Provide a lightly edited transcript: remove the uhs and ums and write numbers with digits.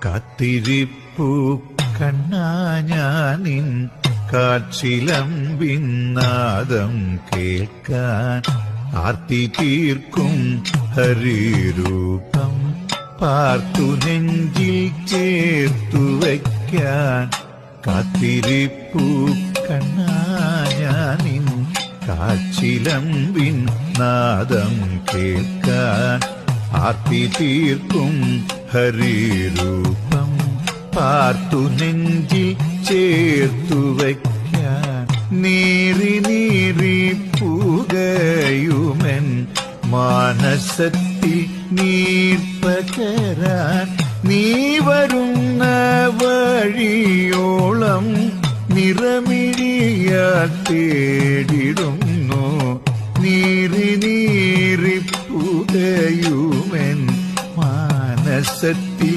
കാത്തിരിപ്പു കണ്ണാ ഞാനിൻ കാച്ചിലമ്പിൻ നാദം കേൾക്കാൻ ആർത്തി തീർക്കും ഹരിരൂപം പാർത്തു നെഞ്ചിൽ ചേർത്തു വയ്ക്കാൻ കാത്തിരിപ്പു കണ്ണാ ഞാനിൻ കാച്ചിലമ്പിൻ നാദം കേൾക്കാൻ ആർത്തി തീർക്കും ഹരിരൂപം പാർത്തു നെഞ്ചിൽ ചേർത്തു വയ്ക്കാൻ നീറി നീറി പുകയുമെൻ മാനസത്തിൽ നീർപ്പകരാൻ നീ വരുന്ന വഴിയോളം നിറമിഴിയാൽ തേടിടുന്നു നീറി നീറി പുകയുമെൻ മാനസത്തിൽ